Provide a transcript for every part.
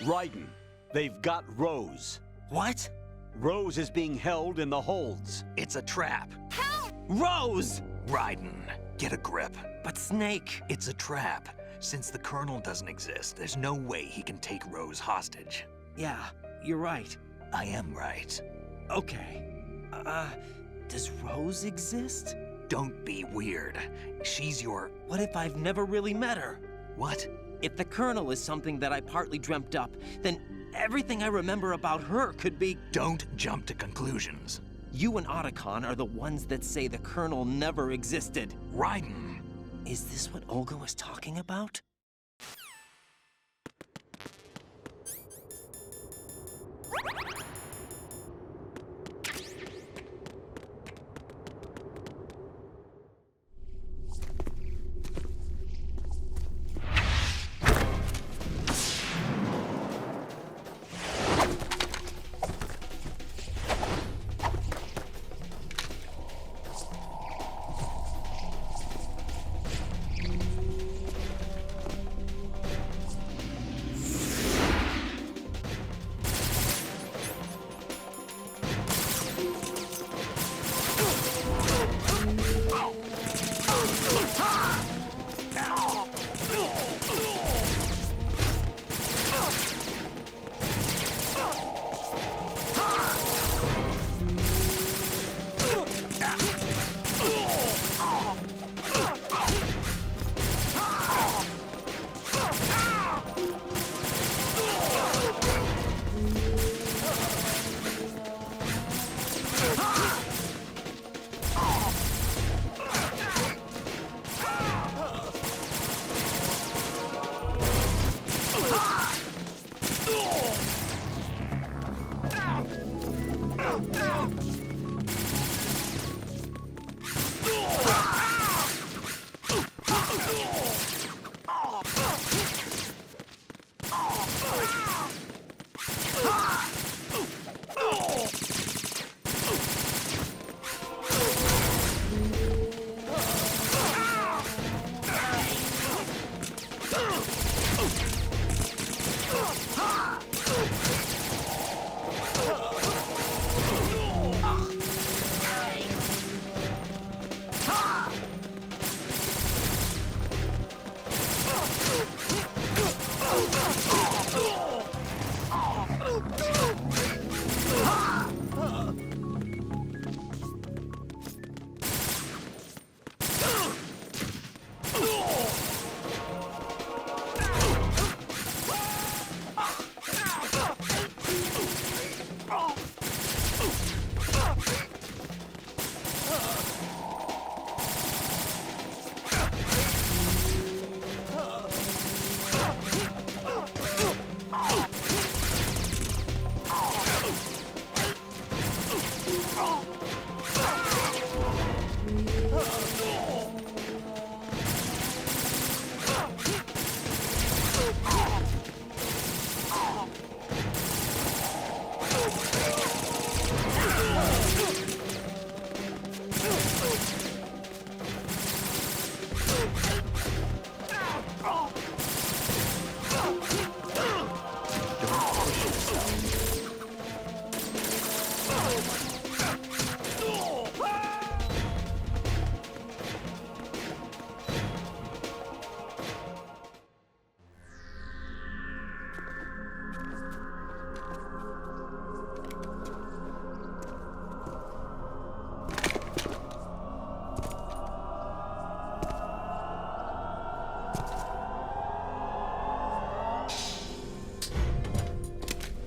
Raiden, they've got Rose. What? Rose is being held in the holds. It's a trap. Help! Rose! Raiden, get a grip. But Snake... It's a trap. Since the Colonel doesn't exist, there's no way he can take Rose hostage. Yeah, you're right. I am right. Okay. Does Rose exist? Don't be weird. She's your... What if I've never really met her? What? If the Colonel is something that I partly dreamt up, then everything I remember about her could be... Don't jump to conclusions. You and Otacon are the ones that say the Colonel never existed. Raiden. Is this what Olga was talking about?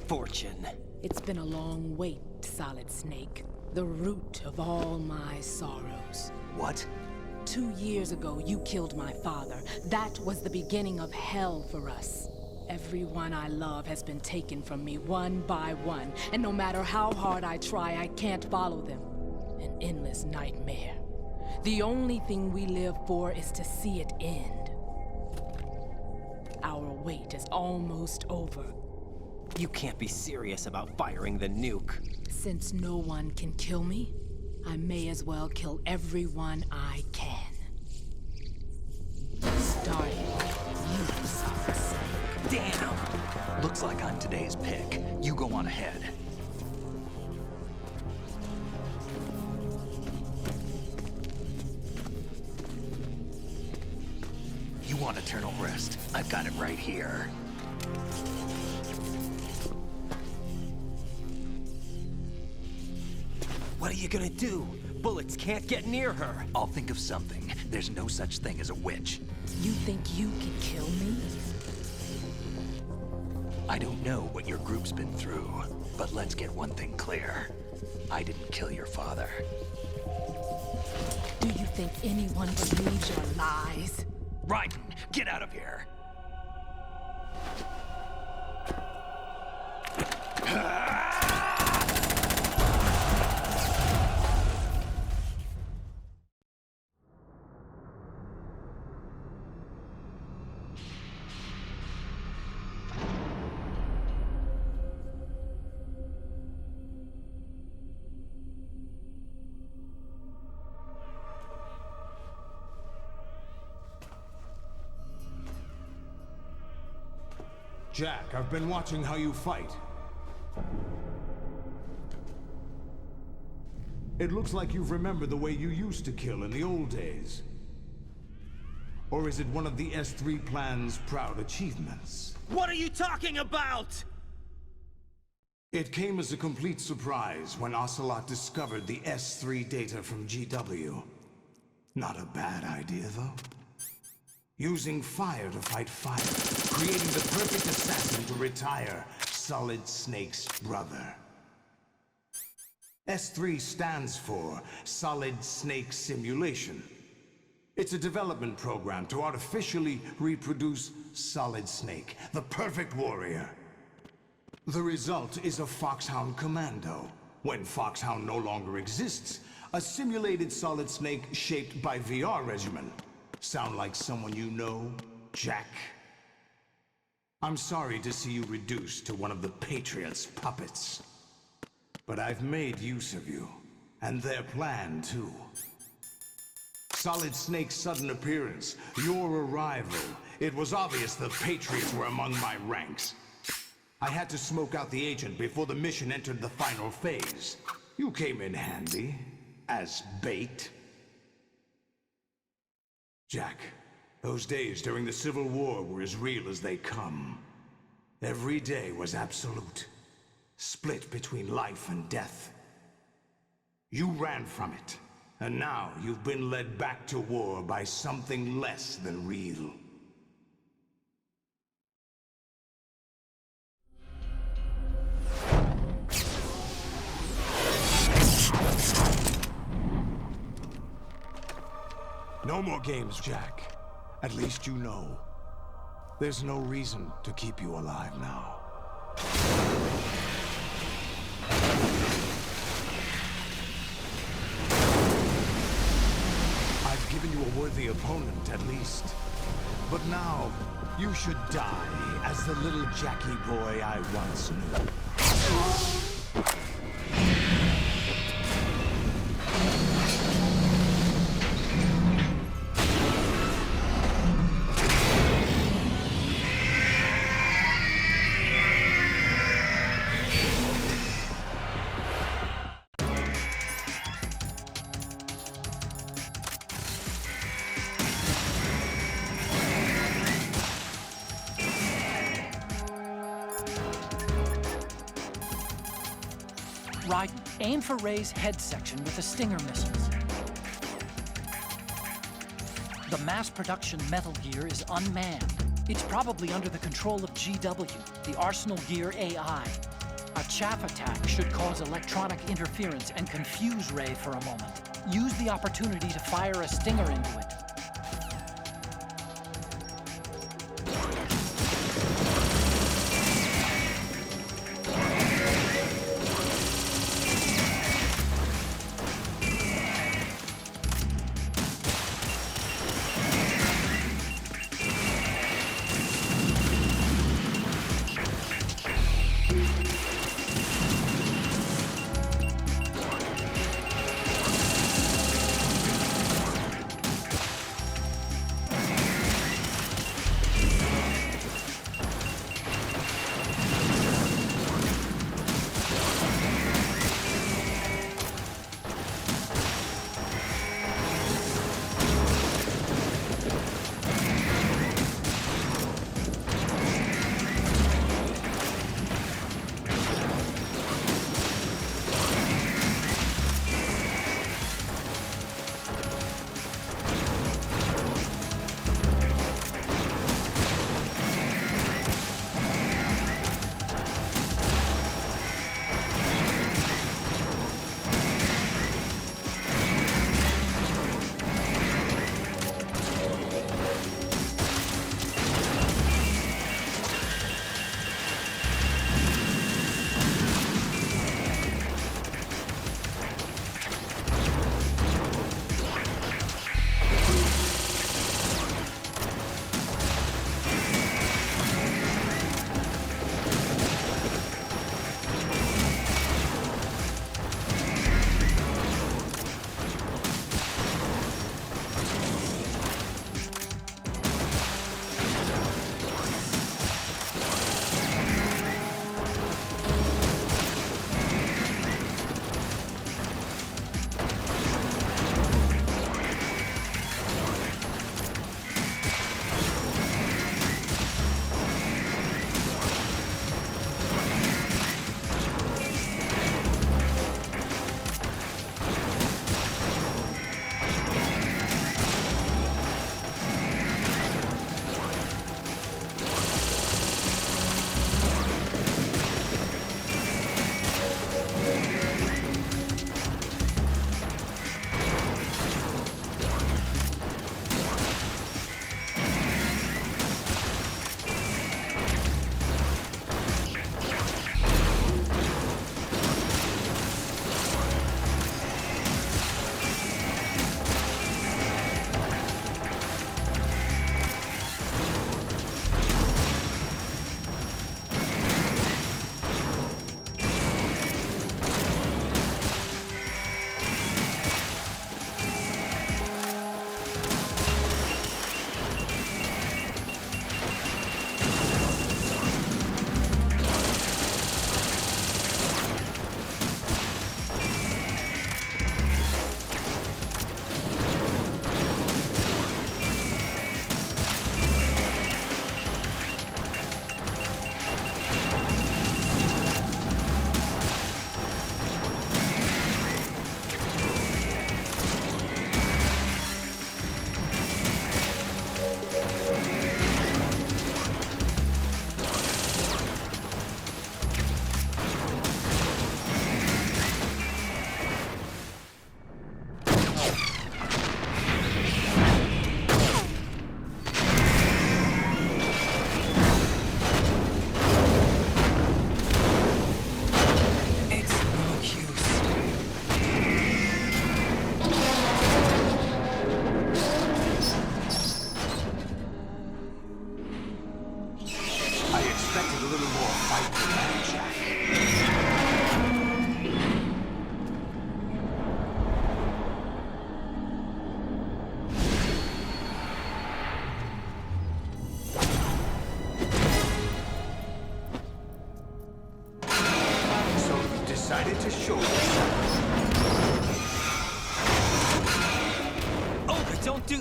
Fortune. It's been a long wait, Solid Snake. The root of all my sorrows. What? 2 years ago, you killed my father. That was the beginning of hell for us. Everyone I love has been taken from me one by one, and no matter how hard I try, I can't follow them. An endless nightmare. The only thing we live for is to see it end. Our wait is almost over. You can't be serious about firing the nuke. Since no one can kill me, I may as well kill everyone I can. Starting with you, Solid Snake. Damn! Looks like I'm today's pick. You go on ahead. You want eternal rest? I've got it right here. What are you gonna do? Bullets can't get near her. I'll think of something. There's no such thing as a witch. You think you can kill me? I don't know what your group's been through, but let's get one thing clear. I didn't kill your father. Do you think anyone believes your lies? Raiden, get out of here! Jack, I've been watching how you fight. It looks like you've remembered the way you used to kill in the old days. Or is it one of the S3 plan's proud achievements? What are you talking about? It came as a complete surprise when Ocelot discovered the S3 data from GW. Not a bad idea, though. Using fire to fight fire, creating the perfect assassin to retire Solid Snake's brother. S3 stands for Solid Snake Simulation. It's a development program to artificially reproduce Solid Snake, the perfect warrior. The result is a Foxhound Commando. When Foxhound no longer exists, a simulated Solid Snake shaped by VR regimen. Sound like someone you know, Jack? I'm sorry to see you reduced to one of the Patriots' puppets. But I've made use of you, and their plan too. Solid Snake's sudden appearance, your arrival, it was obvious the Patriots were among my ranks. I had to smoke out the agent before the mission entered the final phase. You came in handy, as bait. Jack, those days during the Civil War were as real as they come. Every day was absolute, split between life and death. You ran from it, and now you've been led back to war by something less than real. No more games, Jack. At least you know. There's no reason to keep you alive now. I've given you a worthy opponent, at least. But now, you should die as the little Jackie boy I once knew. Raiden, aim for Ray's head section with the Stinger missiles. The mass production Metal Gear is unmanned. It's probably under the control of GW, the Arsenal Gear AI. A chaff attack should cause electronic interference and confuse Ray for a moment. Use the opportunity to fire a Stinger into it.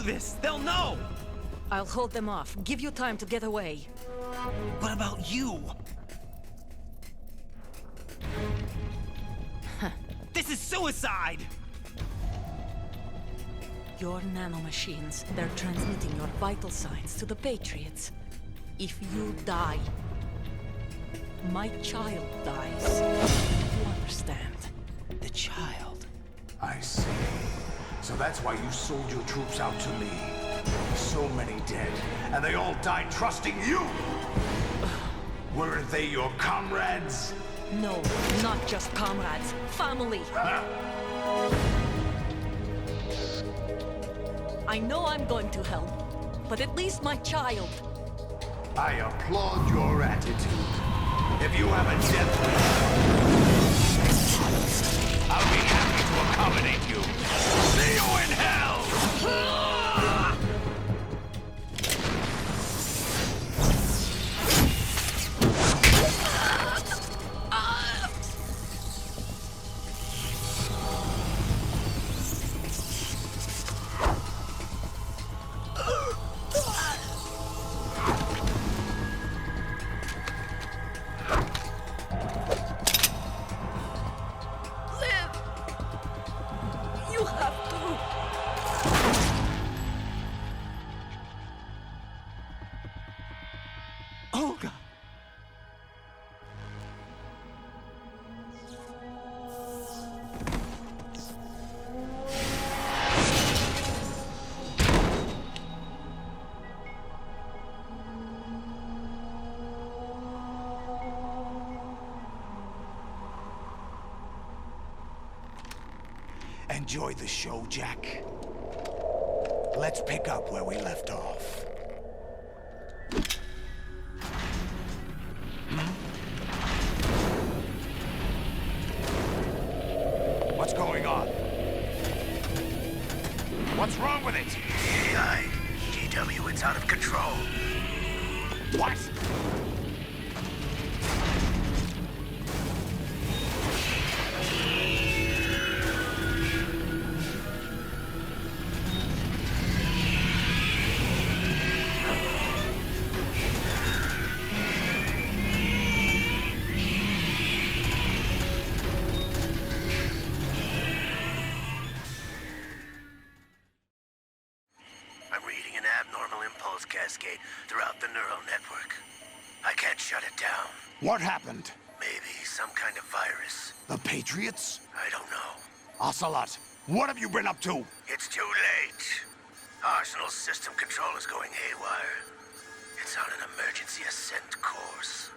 this! They'll know! I'll hold them off. Give you time to get away. What about you? This is suicide! Your nanomachines, they're transmitting your vital signs to the Patriots. If you die, my child dies. You understand? The child. I see. So that's why you sold your troops out to me. So many dead, and they all died trusting you! Weren't they your comrades? No, not just comrades. Family. I know I'm going to hell, but at least my child. I applaud your attitude. If you have a death wish, I'll be happy to accommodate you. See you in hell! You have to. Olga! Enjoy the show, Jack. Let's pick up where we left off. What's going on? What's wrong with it? AI, GW, it's out of control. What? I'm reading an abnormal impulse cascade throughout the neural network. I can't shut it down. What happened? Maybe some kind of virus. The Patriots? I don't know. Ocelot, what have you been up to? It's too late. Arsenal's system control is going haywire. It's on an emergency ascent course.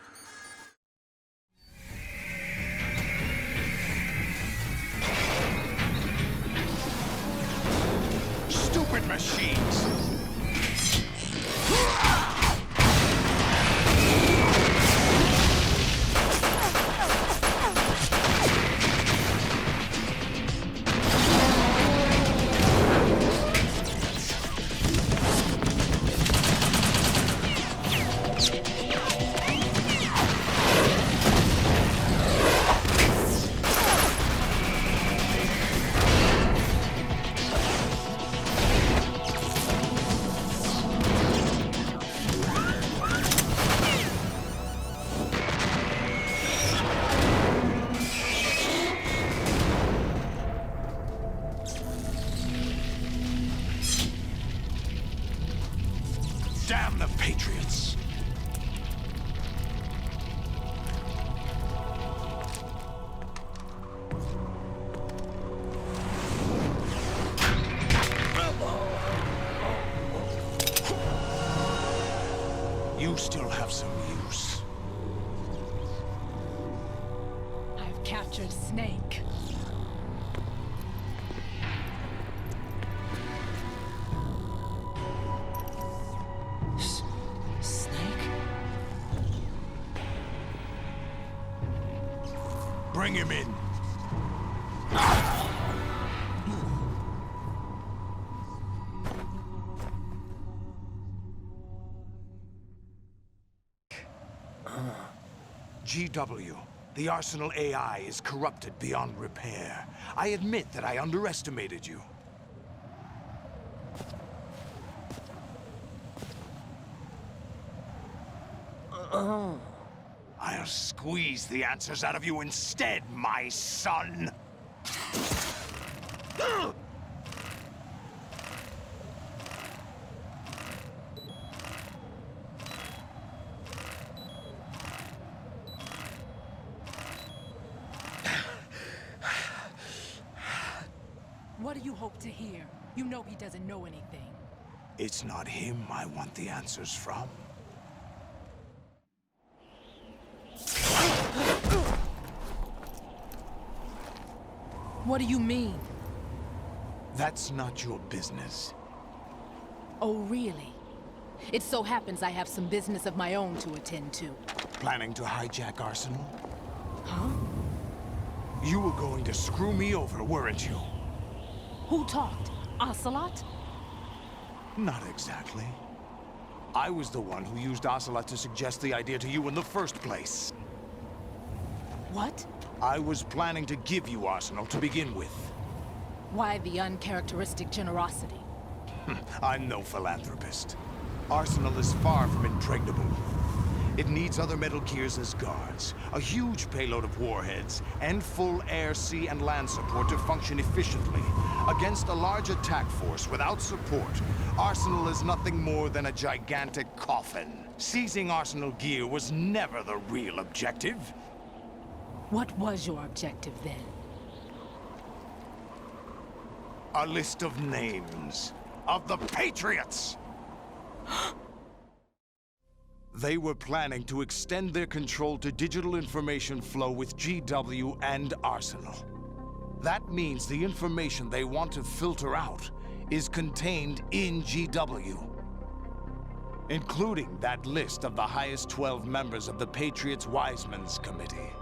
Stupid machines! Damn the Patriots! You still have some use. I've captured Snake. Snake? Bring him in. GW, the Arsenal AI is corrupted beyond repair. I admit that I underestimated you. I'll squeeze the answers out of you instead, my son! What do you hope to hear? You know he doesn't know anything. It's not him I want the answers from. What do you mean? That's not your business. Oh, really? It so happens I have some business of my own to attend to. Planning to hijack Arsenal? Huh? You were going to screw me over, weren't you? Who talked? Ocelot? Not exactly. I was the one who used Ocelot to suggest the idea to you in the first place. What? I was planning to give you Arsenal to begin with. Why the uncharacteristic generosity? I'm no philanthropist. Arsenal is far from impregnable. It needs other Metal Gears as guards, a huge payload of warheads, and full air, sea, and land support to function efficiently. Against a large attack force without support, Arsenal is nothing more than a gigantic coffin. Seizing Arsenal gear was never the real objective. What was your objective then? A list of names of the Patriots! They were planning to extend their control to digital information flow with GW and Arsenal. That means the information they want to filter out is contained in GW, including that list of the highest 12 members of the Patriots Wiseman's Committee.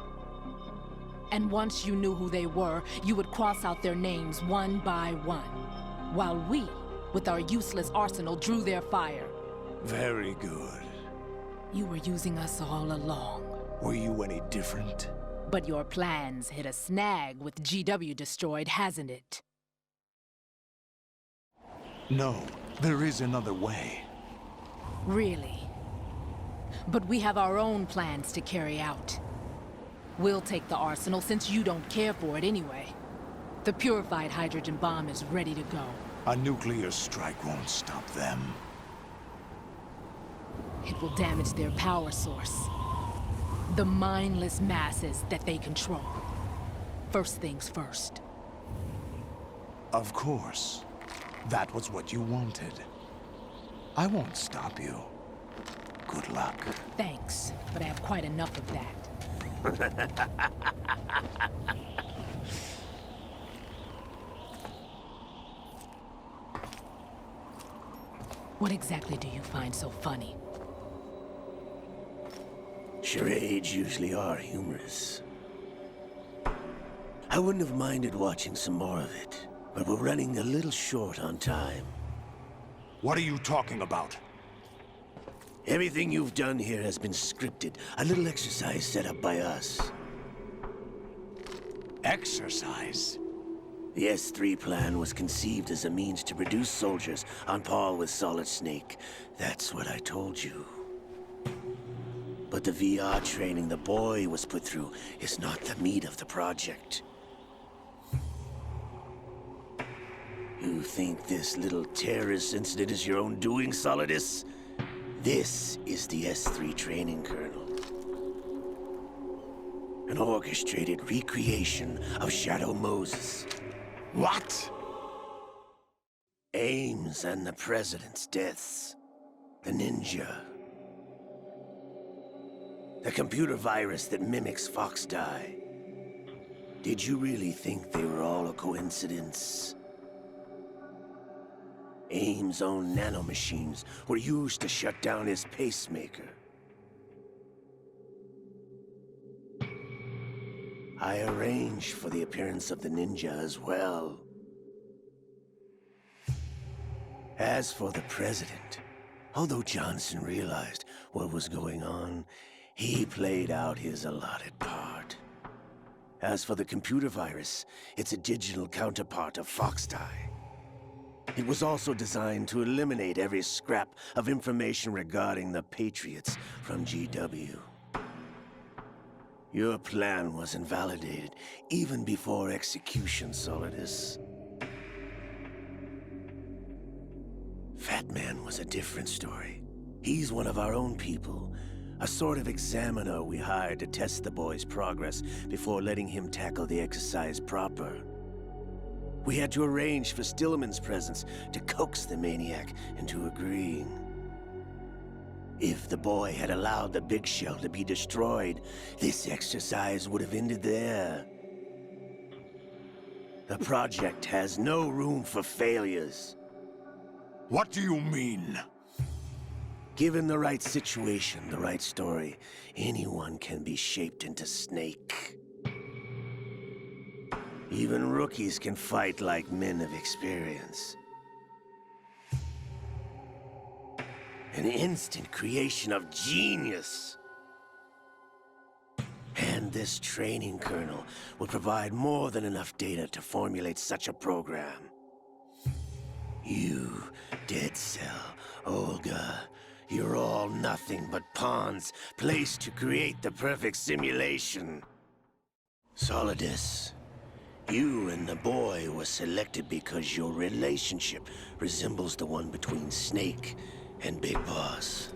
And once you knew who they were, you would cross out their names one by one, while we, with our useless arsenal, drew their fire. Very good. You were using us all along. Were you any different? But your plans hit a snag with GW destroyed, hasn't it? No, there is another way. Really? But we have our own plans to carry out. We'll take the arsenal since you don't care for it anyway. The purified hydrogen bomb is ready to go. A nuclear strike won't stop them. It will damage their power source. The mindless masses that they control. First things first. Of course. That was what you wanted. I won't stop you. Good luck. Thanks, but I have quite enough of that. What exactly do you find so funny? Charades usually are humorous. I wouldn't have minded watching some more of it, but we're running a little short on time. What are you talking about? Everything you've done here has been scripted, a little exercise set up by us. Exercise? The S3 plan was conceived as a means to produce soldiers on par with Solid Snake. That's what I told you. But the VR training the boy was put through is not the meat of the project. You think this little terrorist incident is your own doing, Solidus? This is the S3 training kernel. An orchestrated recreation of Shadow Moses. What? Ames and the President's deaths. The ninja. The computer virus that mimics Foxdie. Did you really think they were all a coincidence? Ames' own nanomachines were used to shut down his pacemaker. I arranged for the appearance of the ninja as well. As for the President, although Johnson realized what was going on, he played out his allotted part. As for the computer virus, it's a digital counterpart of Foxdie. It was also designed to eliminate every scrap of information regarding the Patriots from GW. Your plan was invalidated even before execution, Solidus. Fat Man was a different story. He's one of our own people, a sort of examiner we hired to test the boy's progress before letting him tackle the exercise proper. We had to arrange for Stillman's presence to coax the maniac into agreeing. If the boy had allowed the big shell to be destroyed, this exercise would have ended there. The project has no room for failures. What do you mean? Given the right situation, the right story, anyone can be shaped into Snake. Even rookies can fight like men of experience. An instant creation of genius. And this training kernel will provide more than enough data to formulate such a program. You, Dead Cell, Olga, you're all nothing but pawns placed to create the perfect simulation. Solidus, you and the boy were selected because your relationship resembles the one between Snake and Big Boss.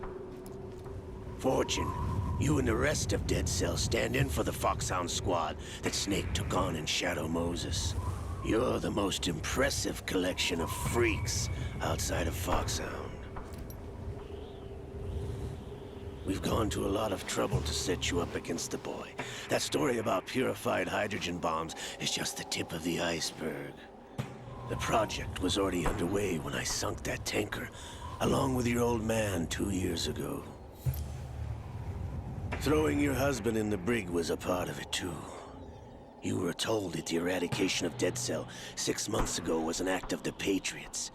Fortune, you and the rest of Dead Cell stand in for the Foxhound squad that Snake took on in Shadow Moses. You're the most impressive collection of freaks outside of Foxhound. We've gone to a lot of trouble to set you up against the boy. That story about purified hydrogen bombs is just the tip of the iceberg. The project was already underway when I sunk that tanker, along with your old man 2 years ago. Throwing your husband in the brig was a part of it too. You were told that the eradication of Dead Cell 6 months ago was an act of the Patriots.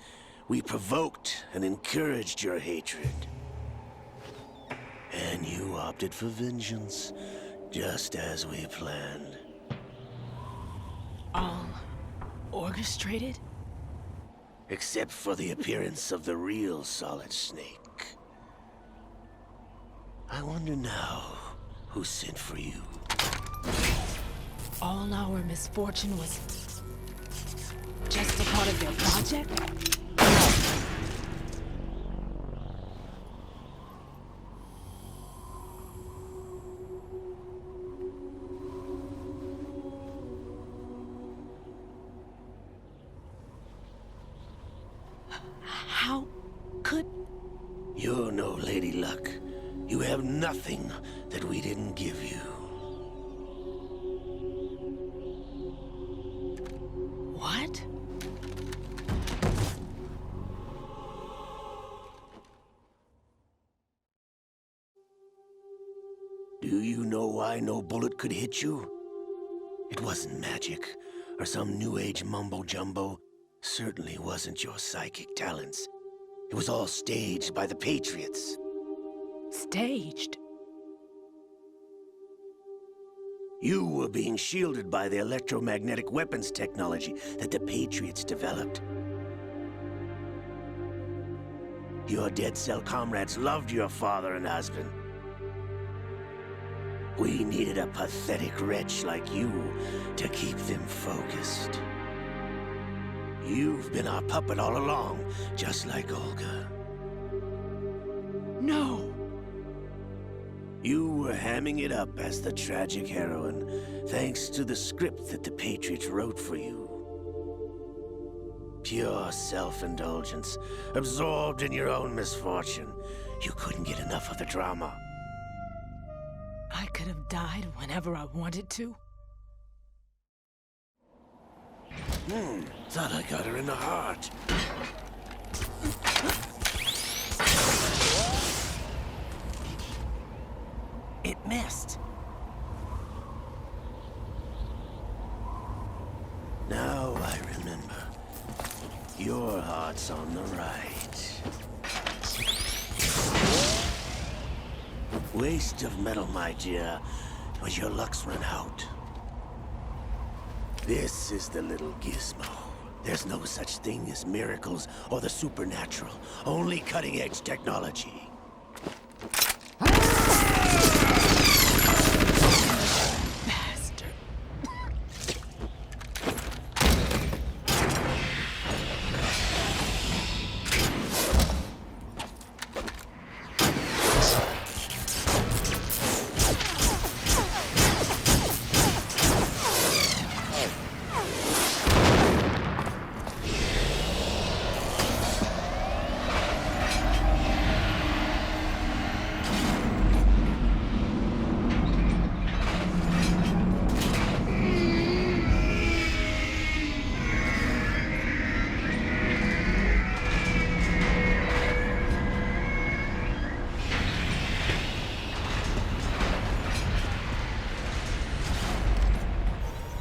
We provoked and encouraged your hatred. And you opted for vengeance, just as we planned. All orchestrated? Except for the appearance of the real Solid Snake. I wonder now who sent for you. All our misfortune was just a part of their project? How could... You're no Lady Luck. You have nothing that we didn't give you. What? Do you know why no bullet could hit you? It wasn't magic, or some new age mumbo-jumbo. Certainly wasn't your psychic talents. It was all staged by the Patriots. Staged? You were being shielded by the electromagnetic weapons technology that the Patriots developed. Your Dead Cell comrades loved your father and husband. We needed a pathetic wretch like you to keep them focused. You've been our puppet all along, just like Olga. No! You were hamming it up as the tragic heroine, thanks to the script that the Patriots wrote for you. Pure self-indulgence, absorbed in your own misfortune. You couldn't get enough of the drama. I could have died whenever I wanted to. Thought I got her in the heart. It missed. Now I remember. Your heart's on the right. Waste of metal, my dear, but your luck's run out. This is the little gizmo. There's no such thing as miracles or the supernatural. Only cutting-edge technology. Bastard.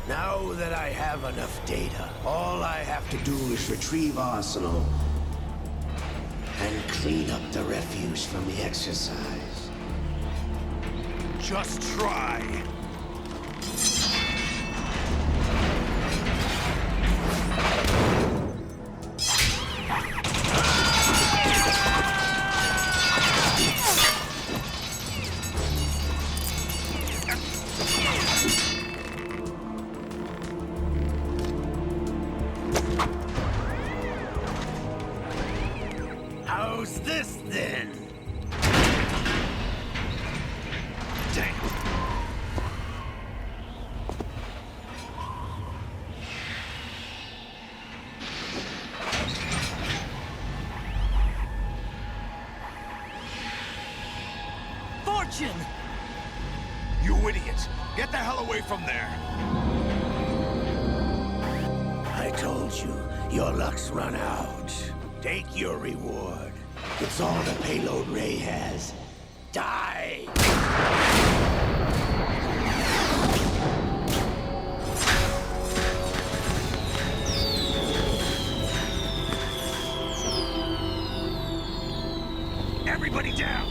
Now that I have enough data, all I have to do is retrieve Arsenal and clean up the refuse from the exercise. Just try. How's this then? Damn. Fortune! You idiot! Get the hell away from there! I told you, your luck's run out. Take your reward. It's all the payload Ray has. Die! Everybody down!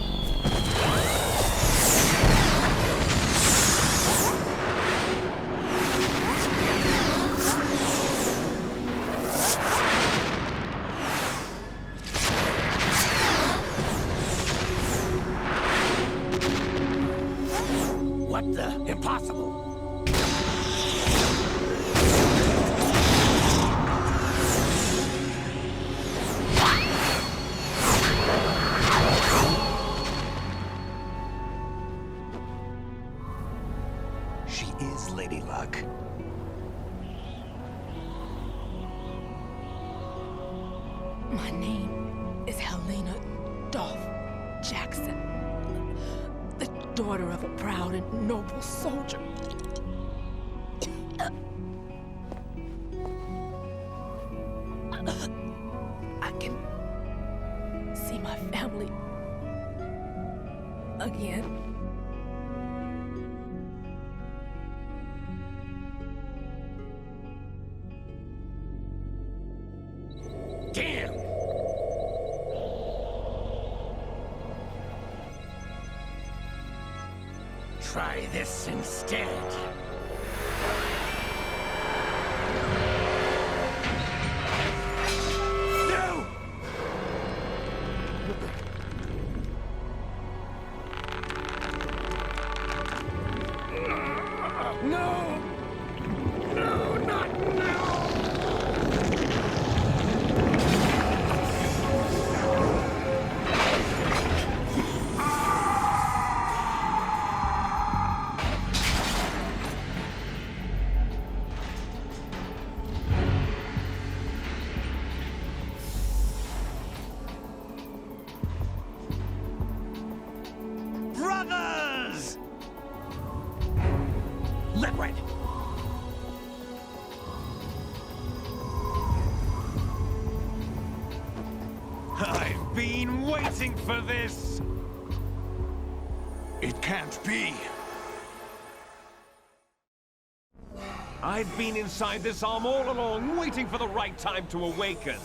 What the? Impossible! She is Lady Luck. My name is Helena Dolph Jackson, the daughter of a proud and noble soldier. I can see my family again. Damn! Try this instead. No! No! No, not now! Brothers! Liquid! I've been waiting for this! It can't be! I've been inside this arm all along, waiting for the right time to awaken.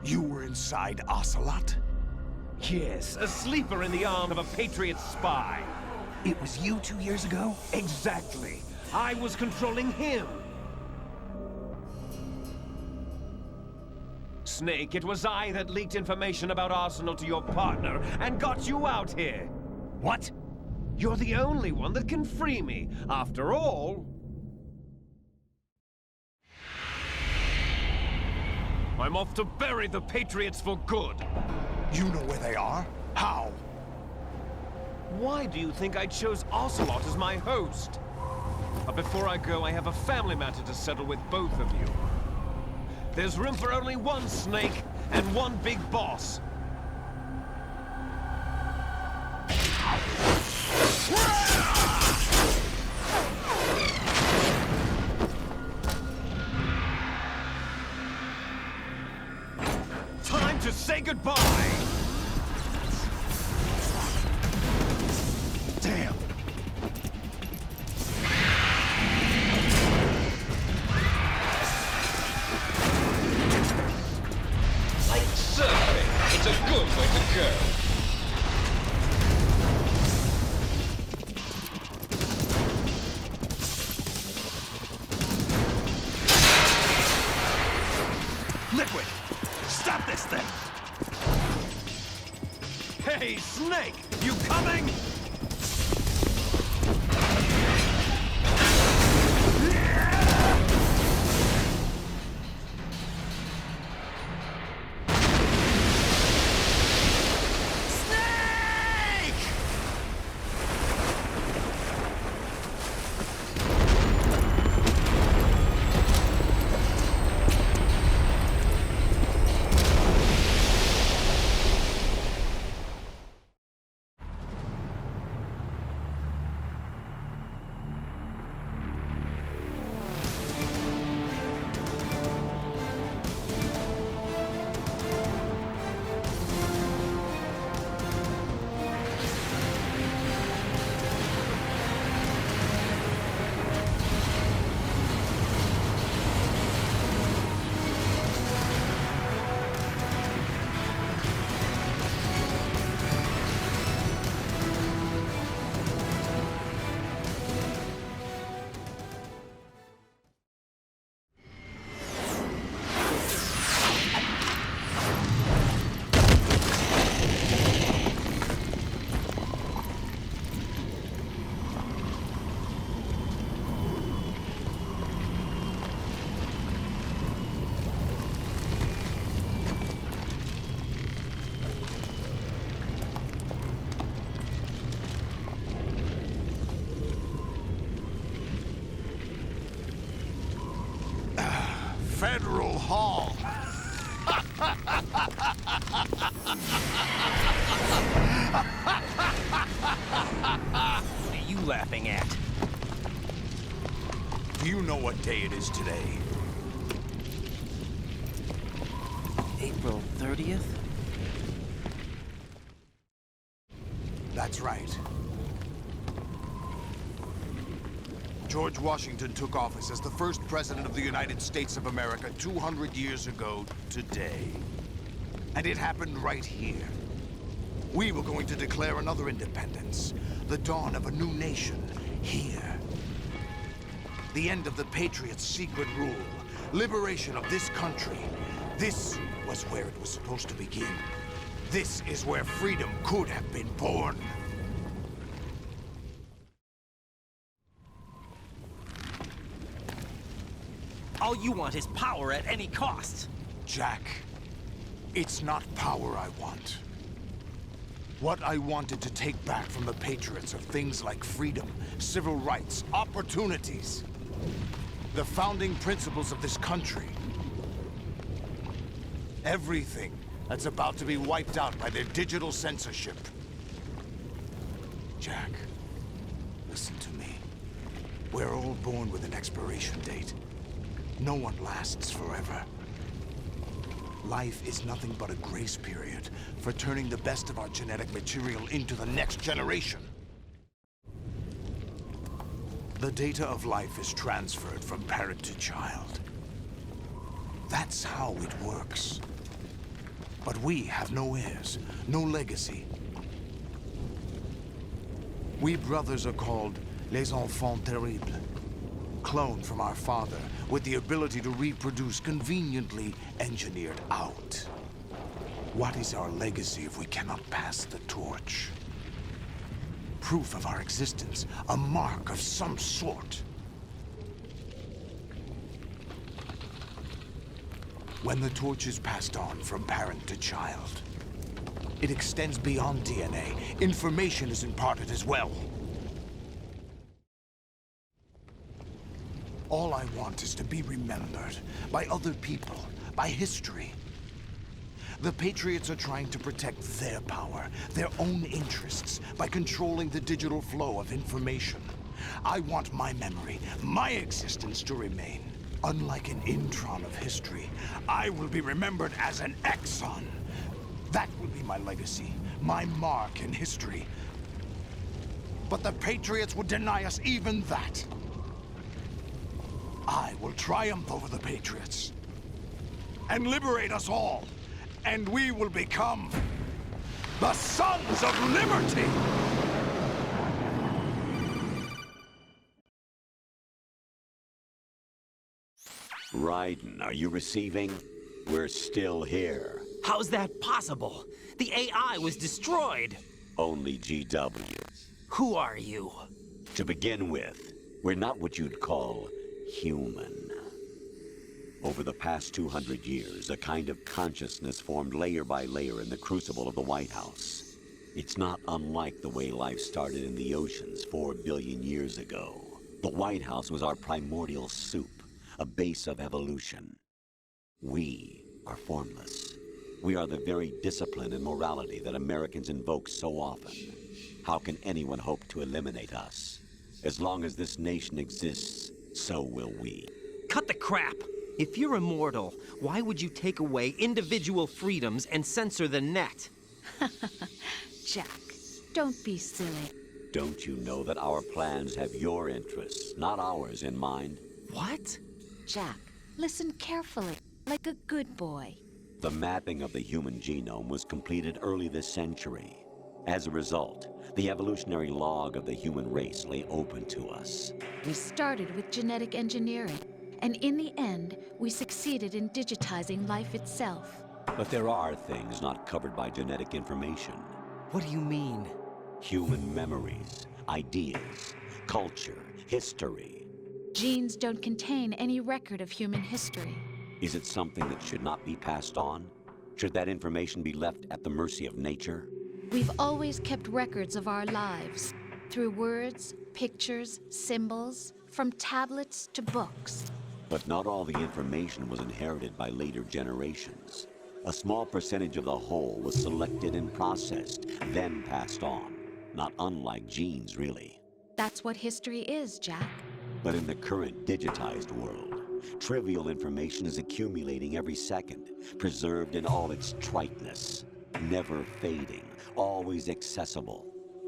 You were inside Ocelot? Yes, a sleeper in the arm of a Patriot spy. It was you 2 years ago? Exactly. I was controlling him. Snake, it was I that leaked information about Arsenal to your partner and got you out here. What? You're the only one that can free me. After all, I'm off to bury the Patriots for good. You know where they are? How? Why do you think I chose Ocelot as my host? But before I go, I have a family matter to settle with both of you. There's room for only one Snake and one big boss. Time to say goodbye! Damn! Like surfing, it's a good way to go. Liquid! Stop this thing! Hey, Snake! You coming? Federal Hall. What are you laughing at? Do you know what day it is today? April 30th? That's right. George Washington took office as the first president of the United States of America 200 years ago today. And it happened right here. We were going to declare another independence, the dawn of a new nation, here. The end of the Patriots' secret rule, liberation of this country. This was where it was supposed to begin. This is where freedom could have been born. All you want is power at any cost. Jack, it's not power I want. What I wanted to take back from the Patriots are things like freedom, civil rights, opportunities. The founding principles of this country. Everything that's about to be wiped out by their digital censorship. Jack, listen to me. We're all born with an expiration date. No one lasts forever. Life is nothing but a grace period for turning the best of our genetic material into the next generation. The data of life is transferred from parent to child. That's how it works. But we have no heirs, no legacy. We brothers are called les enfants terribles. Cloned from our father, with the ability to reproduce conveniently engineered out. What is our legacy if we cannot pass the torch? Proof of our existence, a mark of some sort. When the torch is passed on from parent to child, it extends beyond DNA. Information is imparted as well. All I want is to be remembered by other people, by history. The Patriots are trying to protect their power, their own interests, by controlling the digital flow of information. I want my memory, my existence to remain. Unlike an intron of history, I will be remembered as an exon. That will be my legacy, my mark in history. But the Patriots would deny us even that. I will triumph over the Patriots and liberate us all, and we will become the Sons of Liberty! Raiden, are you receiving? We're still here. How's that possible? The AI was destroyed. Only GW. Who are you? To begin with, we're not what you'd call human. Over the past 200 years, a kind of consciousness formed layer by layer in the crucible of the White House. It's not unlike the way life started in the oceans 4 billion years ago. The White House was our primordial soup, a base of evolution. We are formless. We are the very discipline and morality that Americans invoke so often. How can anyone hope to eliminate us? As long as this nation exists, so will we. Cut the crap! If you're immortal, why would you take away individual freedoms and censor the net? Jack, don't be silly. Don't you know that our plans have your interests, not ours, in mind? What? Jack, listen carefully, like a good boy. The mapping of the human genome was completed early this century. As a result, the evolutionary log of the human race lay open to us. We started with genetic engineering, and in the end, we succeeded in digitizing life itself. But there are things not covered by genetic information. What do you mean? Human memories, ideas, culture, history. Genes don't contain any record of human history. Is it something that should not be passed on? Should that information be left at the mercy of nature? We've always kept records of our lives, through words, pictures, symbols, from tablets to books. But not all the information was inherited by later generations. A small percentage of the whole was selected and processed, then passed on. Not unlike genes, really. That's what history is, Jack. But in the current digitized world, trivial information is accumulating every second, preserved in all its triteness, never fading, always accessible.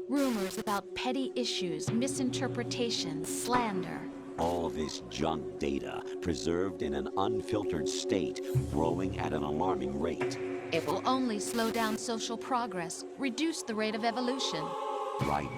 Rumors about petty issues, misinterpretations, slander. All this junk data, preserved in an unfiltered state, growing at an alarming rate. It will only slow down social progress, reduce the rate of evolution. Right.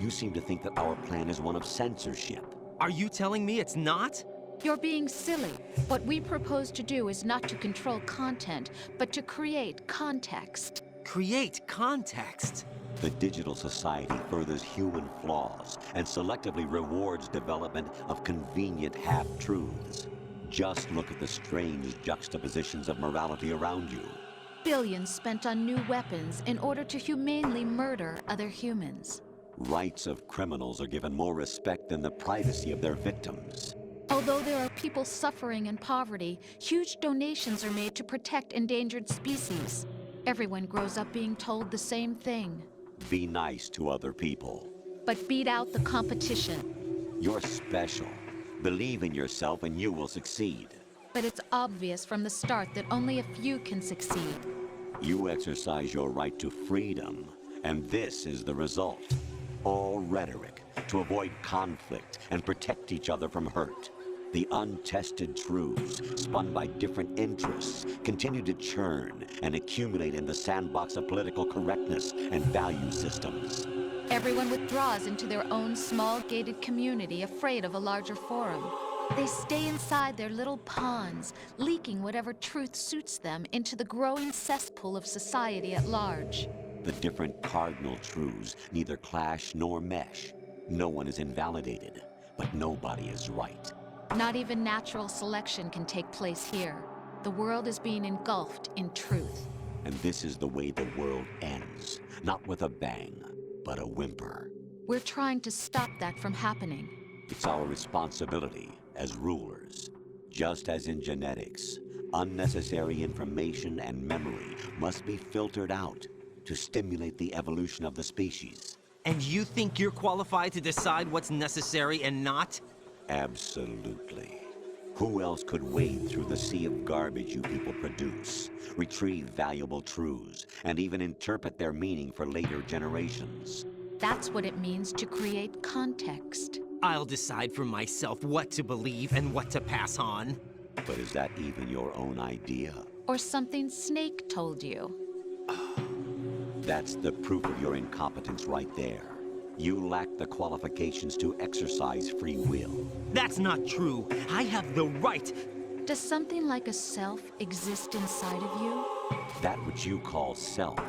You seem to think that our plan is one of censorship. Are you telling me it's not? You're being silly. What we propose to do is not to control content, but to create context. Create context? The digital society furthers human flaws and selectively rewards development of convenient half-truths. Just look at the strange juxtapositions of morality around you. Billions spent on new weapons in order to humanely murder other humans. Rights of criminals are given more respect than the privacy of their victims. Although there are people suffering in poverty, huge donations are made to protect endangered species. Everyone grows up being told the same thing. Be nice to other people. But beat out the competition. You're special. Believe in yourself and you will succeed. But it's obvious from the start that only a few can succeed. You exercise your right to freedom, and this is the result. All rhetoric to avoid conflict and protect each other from hurt. The untested truths, spun by different interests, continue to churn and accumulate in the sandbox of political correctness and value systems. Everyone withdraws into their own small gated community, afraid of a larger forum. They stay inside their little ponds, leaking whatever truth suits them into the growing cesspool of society at large. The different cardinal truths neither clash nor mesh. No one is invalidated, but nobody is right. Not even natural selection can take place here. The world is being engulfed in truth. And this is the way the world ends. Not with a bang, but a whimper. We're trying to stop that from happening. It's our responsibility as rulers. Just as in genetics, unnecessary information and memory must be filtered out to stimulate the evolution of the species. And you think you're qualified to decide what's necessary and not? Absolutely. Who else could wade through the sea of garbage you people produce, retrieve valuable truths, and even interpret their meaning for later generations? That's what it means to create context. I'll decide for myself what to believe and what to pass on. But is that even your own idea? Or something Snake told you? That's the proof of your incompetence right there. You lack the qualifications to exercise free will. That's not true. I have the right. Does something like a self exist inside of you? That which you call self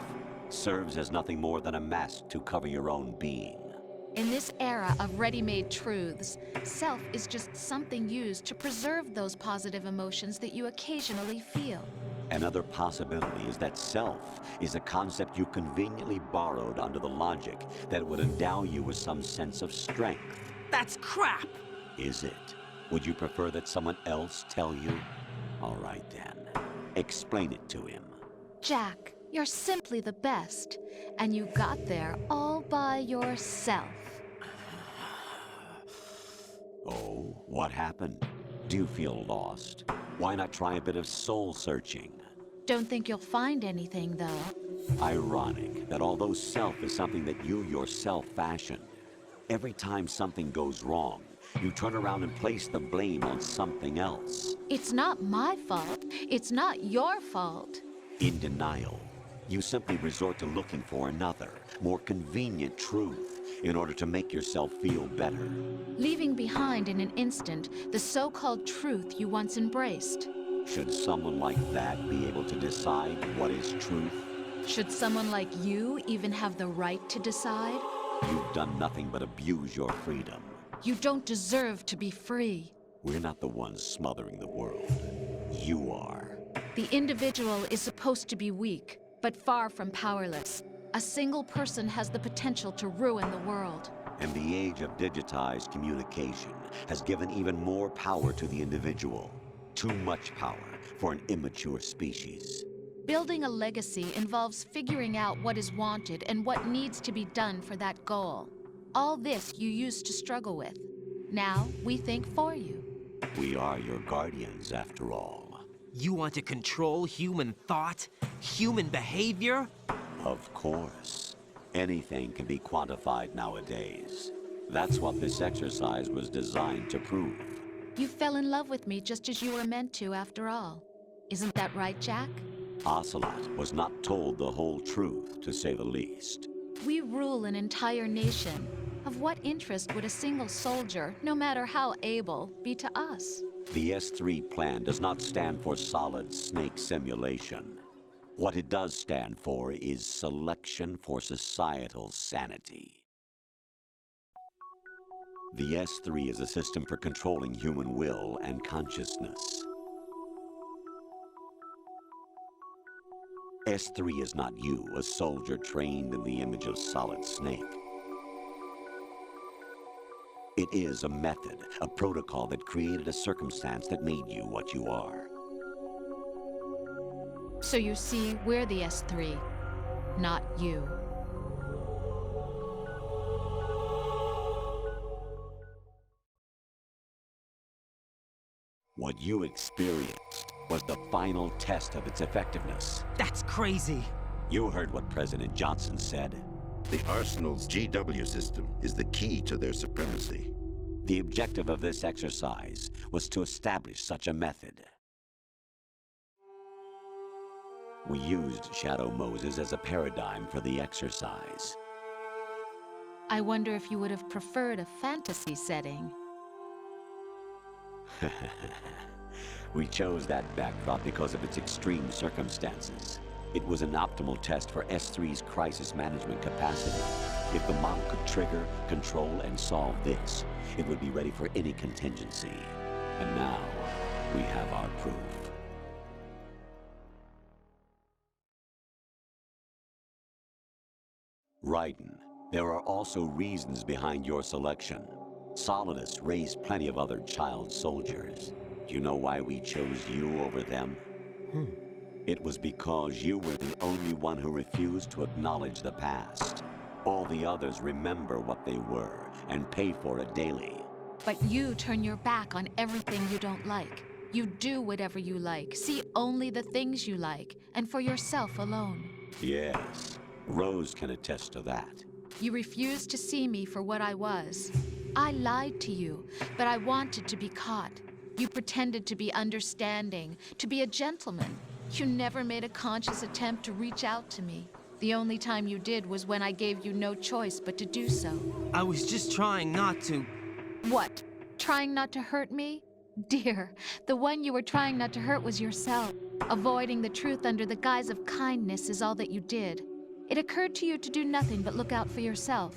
serves as nothing more than a mask to cover your own being. In this era of ready-made truths, self is just something used to preserve those positive emotions that you occasionally feel. Another possibility is that self is a concept you conveniently borrowed under the logic that would endow you with some sense of strength. That's crap! Is it? Would you prefer that someone else tell you? All right then. Explain it to him. Jack, you're simply the best, and you got there all by yourself. Oh, what happened? Do you feel lost? Why not try a bit of soul searching? Don't think you'll find anything, though. Ironic that although self is something that you yourself fashioned, every time something goes wrong, you turn around and place the blame on something else. It's not my fault. It's not your fault. In denial, you simply resort to looking for another, more convenient truth in order to make yourself feel better. Leaving behind in an instant the so-called truth you once embraced. Should someone like that be able to decide what is truth? Should someone like you even have the right to decide? You've done nothing but abuse your freedom. You don't deserve to be free. We're not the ones smothering the world. You are. The individual is supposed to be weak, but far from powerless. A single person has the potential to ruin the world. And the age of digitized communication has given even more power to the individual. Too much power for an immature species. Building a legacy involves figuring out what is wanted and what needs to be done for that goal. All this you used to struggle with. Now, we think for you. We are your guardians, after all. You want to control human thought? Human behavior? Of course. Anything can be quantified nowadays. That's what this exercise was designed to prove. You fell in love with me just as you were meant to, after all. Isn't that right, Jack? Ocelot was not told the whole truth, to say the least. We rule an entire nation. Of what interest would a single soldier, no matter how able, be to us? The S3 plan does not stand for solid snake simulation. What it does stand for is selection for societal sanity. The S3 is a system for controlling human will and consciousness. S3 is not you, a soldier trained in the image of Solid Snake. It is a method, a protocol that created a circumstance that made you what you are. So you see, we're the S3, not you. What you experienced was the final test of its effectiveness. That's crazy. You heard what President Johnson said. The Arsenal's GW system is the key to their supremacy. The objective of this exercise was to establish such a method. We used Shadow Moses as a paradigm for the exercise. I wonder if you would have preferred a fantasy setting. We chose that backdrop because of its extreme circumstances. It was an optimal test for S3's crisis management capacity. If the model could trigger, control, and solve this, it would be ready for any contingency. And now, we have our proof. Raiden, there are also reasons behind your selection. Solidus raised plenty of other child soldiers. Do you know why we chose you over them? It was because you were the only one who refused to acknowledge the past. All the others remember what they were and pay for it daily. But you turn your back on everything you don't like. You do whatever you like, see only the things you like, and for yourself alone. Yes, Rose can attest to that. You refused to see me for what I was. I lied to you, but I wanted to be caught. You pretended to be understanding, to be a gentleman. You never made a conscious attempt to reach out to me. The only time you did was when I gave you no choice but to do so. I was just trying not to... What? Trying not to hurt me? Dear, the one you were trying not to hurt was yourself. Avoiding the truth under the guise of kindness is all that you did. It occurred to you to do nothing but look out for yourself.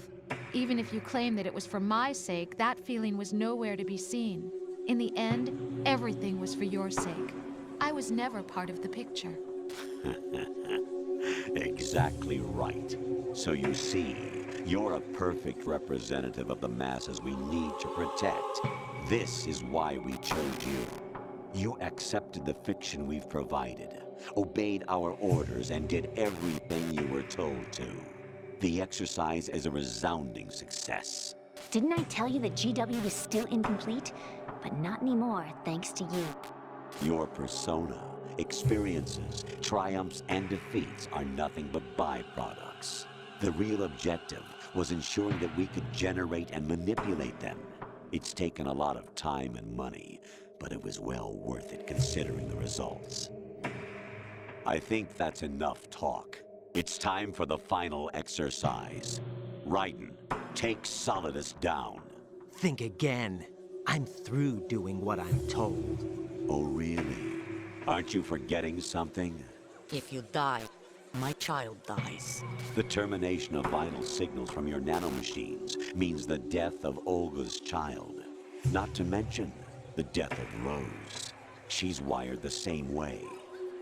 Even if you claim that it was for my sake, that feeling was nowhere to be seen. In the end, everything was for your sake. I was never part of the picture. Exactly right. So you see, you're a perfect representative of the masses we need to protect. This is why we chose you. You accepted the fiction we've provided, obeyed our orders, and did everything you were told to. The exercise is a resounding success. Didn't I tell you that GW was still incomplete? But not anymore, thanks to you. Your persona, experiences, triumphs, and defeats are nothing but byproducts. The real objective was ensuring that we could generate and manipulate them. It's taken a lot of time and money, but it was well worth it considering the results. I think that's enough talk. It's time for the final exercise. Raiden, take Solidus down. Think again. I'm through doing what I'm told. Oh, really? Aren't you forgetting something? If you die, my child dies. The termination of vital signals from your nanomachines means the death of Olga's child. Not to mention the death of Rose. She's wired the same way.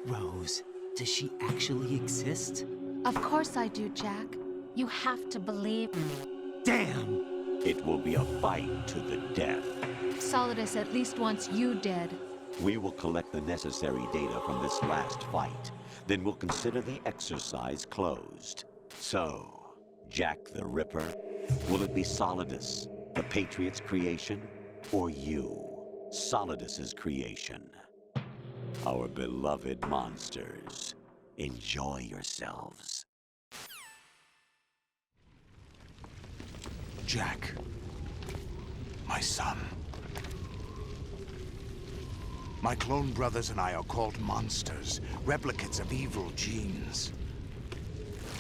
Rose, does she actually exist? Of course I do, Jack. You have to believe me. Damn! It will be a fight to the death. Solidus at least wants you dead. We will collect the necessary data from this last fight. Then we'll consider the exercise closed. So, Jack the Ripper, will it be Solidus, the Patriot's creation, or you, Solidus's creation? Our beloved monsters, enjoy yourselves. Jack, my son. My clone brothers and I are called monsters, replicates of evil genes.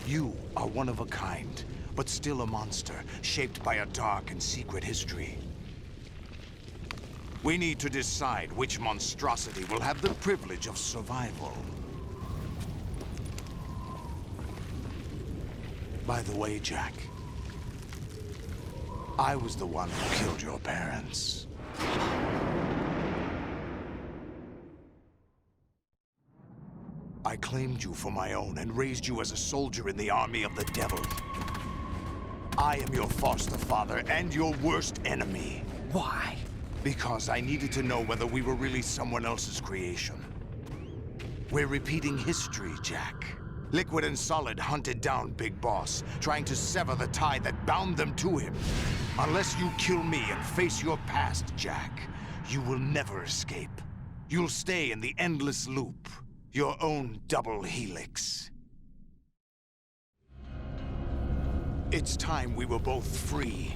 You are one of a kind, but still a monster, shaped by a dark and secret history. We need to decide which monstrosity will have the privilege of survival. By the way, Jack, I was the one who killed your parents. I claimed you for my own and raised you as a soldier in the army of the devil. I am your foster father and your worst enemy. Why? Because I needed to know whether we were really someone else's creation. We're repeating history, Jack. Liquid and Solid hunted down Big Boss, trying to sever the tie that bound them to him. Unless you kill me and face your past, Jack, you will never escape. You'll stay in the endless loop. Your own double helix. It's time we were both free.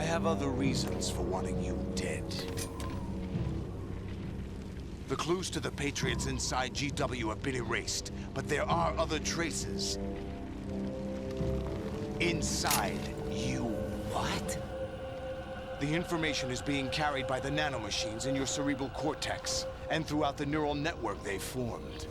have other reasons for wanting you dead. The clues to the Patriots inside GW have been erased, but there are other traces. Inside you. What? The information is being carried by the nanomachines in your cerebral cortex, and throughout the neural network they formed.